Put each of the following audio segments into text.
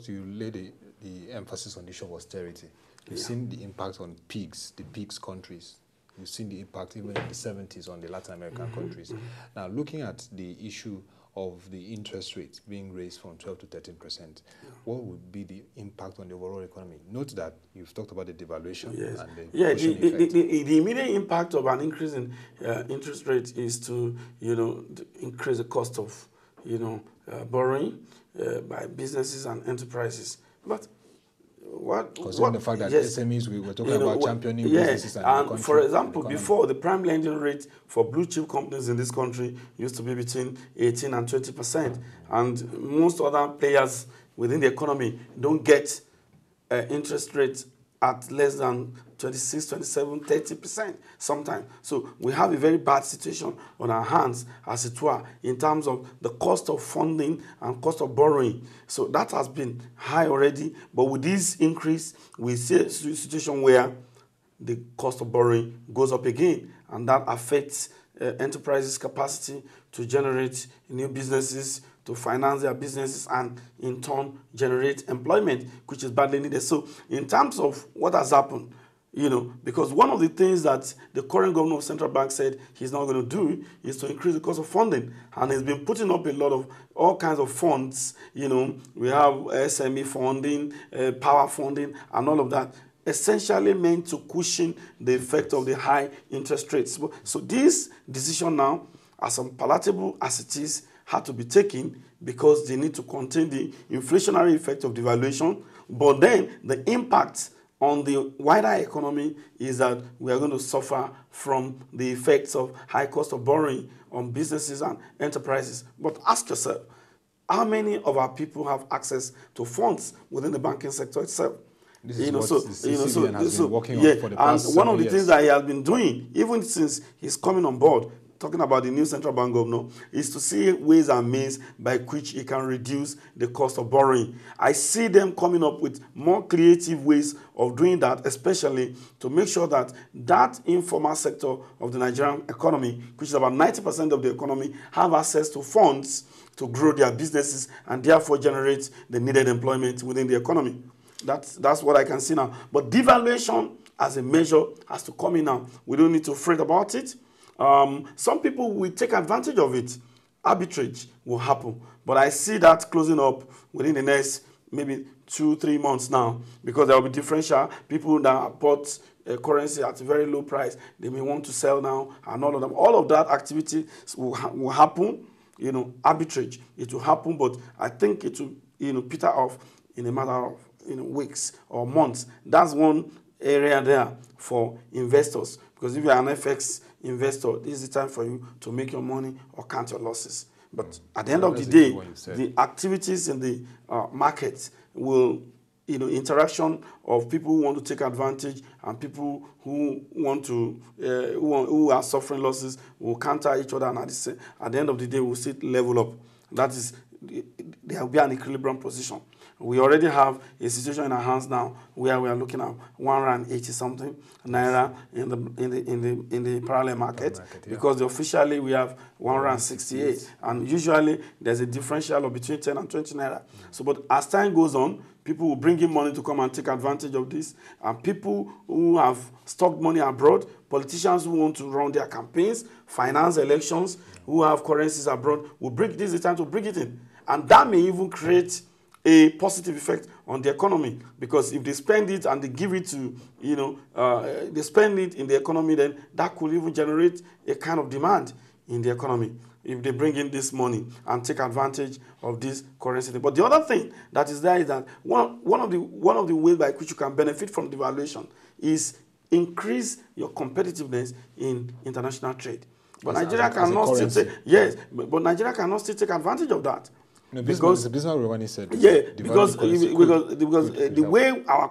you laid the emphasis on the issue of austerity. You've seen the impact on the PIGS countries. You've seen the impact even in the 70s on the Latin American countries. Now, looking at the issue of the interest rates being raised from 12 to 13%, what would be the impact on the overall economy? Note that you've talked about the devaluation and the cushion effect. The immediate impact of an increase in interest rate is to, increase the cost of, borrowing by businesses and enterprises. But Considering the fact that SMEs, we were talking about championing businesses and the country, for example, before, the prime lending rate for blue chip companies in this country used to be between 18 and 20%. And most other players within the economy don't get interest rates at less than 26, 27, 30% sometimes. So we have a very bad situation on our hands, as it were, in terms of the cost of funding and cost of borrowing. So that has been high already, but with this increase, we see a situation where the cost of borrowing goes up again, and that affects enterprises' capacity to generate new businesses, to finance their businesses, and in turn generate employment, which is badly needed. So in terms of what has happened, because one of the things that the current governor of Central Bank said he's not going to do is to increase the cost of funding. And he's been putting up a lot of all kinds of funds. We have SME funding, power funding, and all of that, essentially meant to cushion the effect of the high interest rates. So this decision now, as unpalatable as it is, had to be taken because they need to contain the inflationary effect of devaluation. But then the impact on the wider economy is that we are going to suffer from the effects of high cost of borrowing on businesses and enterprises. But ask yourself, how many of our people have access to funds within the banking sector itself? This is what the CCBN has been working on for the past and one of the years. things that he has been doing, even since he's coming on board, talking about the new central bank governor, is to see ways and means by which he can reduce the cost of borrowing. I see them coming up with more creative ways of doing that, especially to make sure that that informal sector of the Nigerian economy, which is about 90% of the economy, have access to funds to grow their businesses and therefore generate the needed employment within the economy. That's what I can see now. But devaluation as a measure has to come in now. We don't need to fret about it. Some people will take advantage of it. Arbitrage will happen. But I see that closing up within the next maybe 2-3 months now, because there will be differential. People that bought currency at a very low price, they may want to sell now, and all of them. All of that activity will happen. Arbitrage. It will happen, but I think it will peter off in a matter of weeks or months. That's one area there for investors, because if you're an FX investor, this is the time for you to make your money or count your losses. But at the end of the day, the activities in the market will, interaction of people who want to take advantage and people who want to, who are suffering losses will counter each other, and at the end of the day, we'll see it level up. That is, there will be an equilibrium position. We already have a situation in our hands now where we are looking at 180 something naira in the parallel market, because officially we have 168, and usually there's a differential of between 10 and 20 naira. So, but as time goes on, people will bring in money to come and take advantage of this, and people who have stocked money abroad, politicians who want to run their campaigns, finance elections, who have currencies abroad, will bring this is the time to bring it in, and that may even create a positive effect on the economy, because if they spend it and they give it to, they spend it in the economy, then that could even generate a kind of demand in the economy if they bring in this money and take advantage of this currency. But the other thing that is there is that one of the ways by which you can benefit from devaluation is increase your competitiveness in international trade. But Nigeria cannot still take, but Nigeria cannot still take advantage of that. No, because Bismarck said, because the way our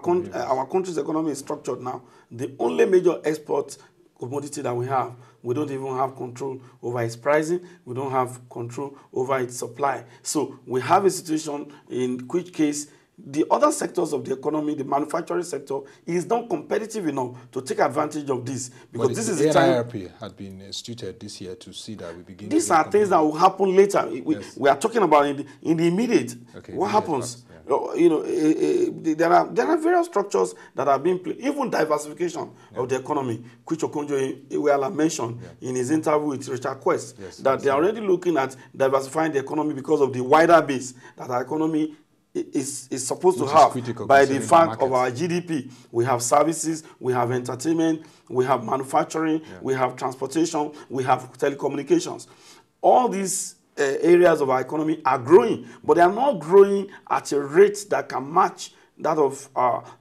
country's economy is structured now, the only major export commodity that we have, we don't even have control over its pricing. We don't have control over its supply. So we have a situation in which case the other sectors of the economy, the manufacturing sector, is not competitive enough to take advantage of this. Because this is the time. NIRP had been instituted this year to see that we begin. These are things that will happen later. We are talking about in the immediate. Okay, what happens? There are various structures that are being played. Even diversification of the economy, which Okonjo-Iweala mentioned in his interview with Richard Quest, that they are already looking at diversifying the economy because of the wider base that our economy is supposed to have by the fact of our GDP. We have services, we have entertainment, we have manufacturing, we have transportation, we have telecommunications. All these areas of our economy are growing, but they are not growing at a rate that can match that of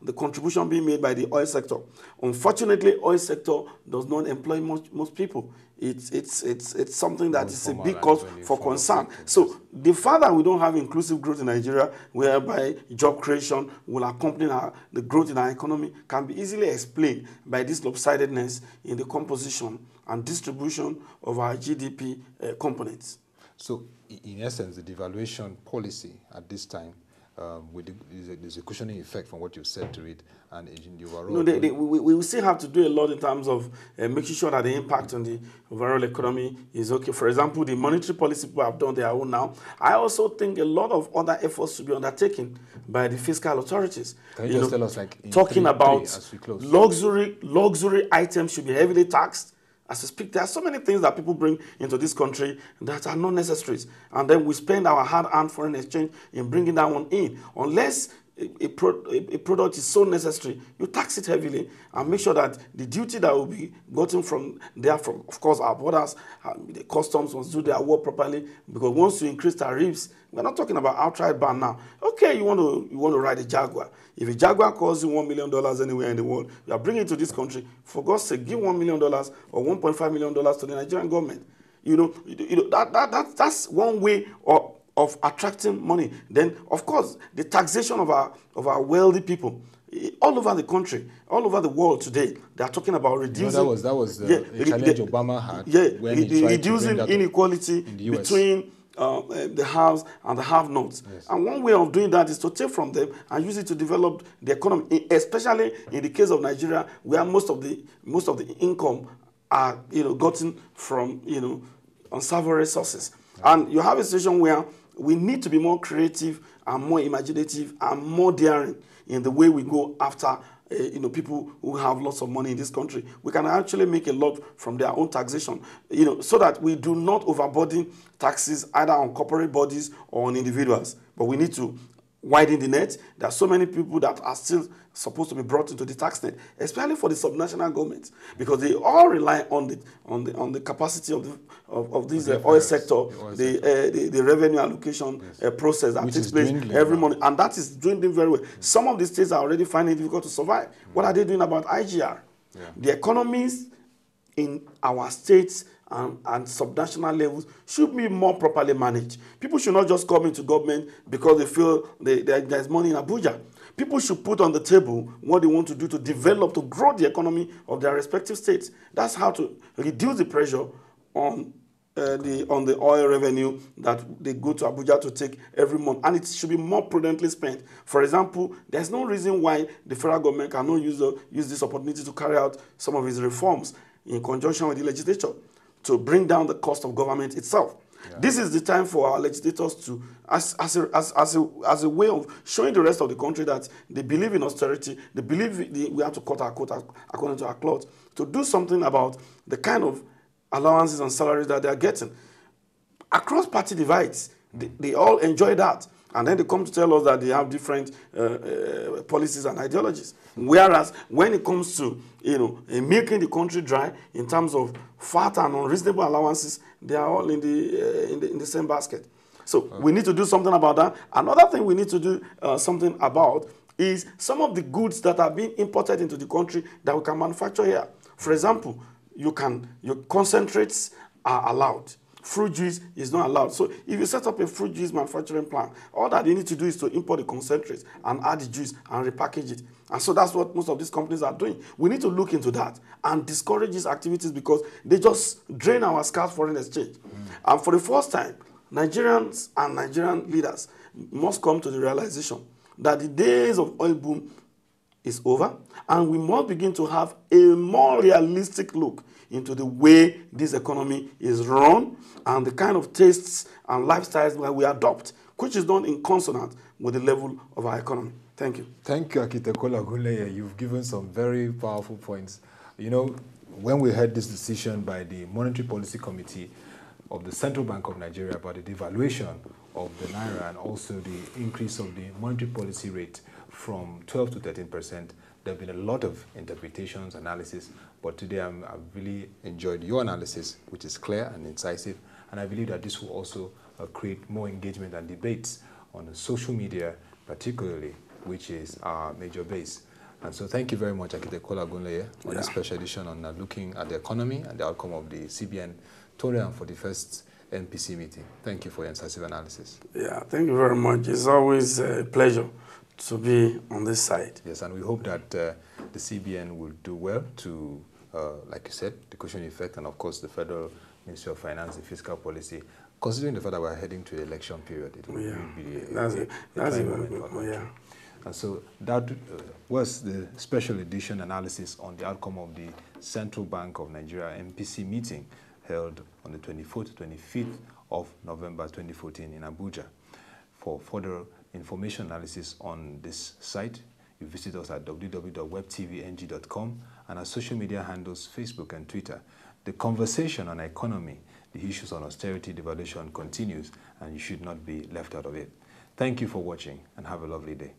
the contribution being made by the oil sector. Unfortunately, oil sector does not employ most people. It's something that is a big cause for concern. So the fact that we don't have inclusive growth in Nigeria, whereby job creation will accompany the growth in our economy, can be easily explained by this lopsidedness in the composition and distribution of our GDP components. So, in essence, the devaluation policy at this time, there's a cushioning effect from what you've said to it, and in the overall... No, we will still have to do a lot in terms of making sure that the impact on the overall economy is okay. For example, the monetary policy people have done their own now. I also think a lot of other efforts should be undertaken by the fiscal authorities. Can you just tell us, like, talking about as we close? Luxury items should be heavily taxed. As we speak, there are so many things that people bring into this country that are not necessary. And then we spend our hard-earned foreign exchange in bringing that one in. Unless a product is so necessary, you tax it heavily and make sure that the duty that will be gotten from there, from, of course, our borders, the customs must do their work properly. Because once you increase tariffs, we're not talking about outright ban now. Okay, you want to ride a Jaguar. If a Jaguar costs you $1 million anywhere in the world, you are bringing it to this country. For God's sake, give $1 million or $1.5 million to the Nigerian government. That's one way of attracting money. Then, of course, the taxation of our wealthy people all over the country, all over the world today, they are talking about reducing. That was the challenge Obama had. When he reducing inequality between the haves and the have-nots. Yes. And one way of doing that is to take from them and use it to develop the economy, especially in the case of Nigeria, where most of the income are gotten from unsavory sources. Yeah. And you have a situation where we need to be more creative and more imaginative and more daring in the way we go after people who have lots of money in this country. We can actually make a lot from their own taxation, so that we do not overburden taxes either on corporate bodies or on individuals. But we need to widen the net. There are so many people that are still supposed to be brought into the tax net, especially for the subnational governments, because they all rely on the capacity of this oil sector, the revenue allocation process that takes place every month, and that is dwindling very well. Some of the states are already finding it difficult to survive. What are they doing about IGR? The economies in our states and subnational levels should be more properly managed. People should not just come into government because they feel there's money in Abuja. People should put on the table what they want to do to develop, to grow the economy of their respective states. That's how to reduce the pressure on the oil revenue that they go to Abuja to take every month. And it should be more prudently spent. For example, there's no reason why the federal government cannot use this opportunity to carry out some of its reforms in conjunction with the legislature to bring down the cost of government itself. Yeah. This is the time for our legislators to, as a way of showing the rest of the country that they believe in austerity, they believe we have to cut our quota according to our cloth, to do something about the kind of allowances and salaries that they are getting. Across party divides, they all enjoy that. And then they come to tell us that they have different policies and ideologies. Whereas when it comes to milking the country dry in terms of fat and unreasonable allowances, they are all in the same basket. So we need to do something about that. Another thing we need to do something about is some of the goods that are being imported into the country that we can manufacture here. For example, your concentrates are allowed. Fruit juice is not allowed. So if you set up a fruit juice manufacturing plant, all that you need to do is to import the concentrates and add the juice and repackage it. And so that's what most of these companies are doing. We need to look into that and discourage these activities because they just drain our scarce foreign exchange. And for the first time, Nigerians and Nigerian leaders must come to the realization that the days of oil boom is over, and we must begin to have a more realistic look into the way this economy is run and the kind of tastes and lifestyles that we adopt which is done in consonance with the level of our economy. Thank you. Thank you, Akitekola Ogunleye. You've given some very powerful points. You know, when we heard this decision by the Monetary Policy Committee of the Central Bank of Nigeria about the devaluation of the Naira and also the increase of the monetary policy rate from 12 to 13%, there have been a lot of interpretations, analysis, but today I've really enjoyed your analysis, which is clear and incisive, and I believe that this will also create more engagement and debates on the social media, particularly, which is our major base. And so thank you very much, Akitekola Ogunleye, on this special edition on looking at the economy and the outcome of the CBN 241st MPC meeting. Thank you for your incisive analysis. Yeah, thank you very much. It's always a pleasure to be on this side. Yes, and we hope that the CBN will do well to, like you said, the cushion effect, and of course the Federal Ministry of Finance, the fiscal policy. Considering the fact that we're heading to the election period, it will be a moment for country. And so that was the special edition analysis on the outcome of the Central Bank of Nigeria MPC meeting held on the 24th to 25th of November 2014 in Abuja. For further information analysis on this site, you visit us at www.webtvng.com and our social media handles Facebook and Twitter. The conversation on economy, the issues on austerity, devaluation continues, and you should not be left out of it. Thank you for watching and have a lovely day.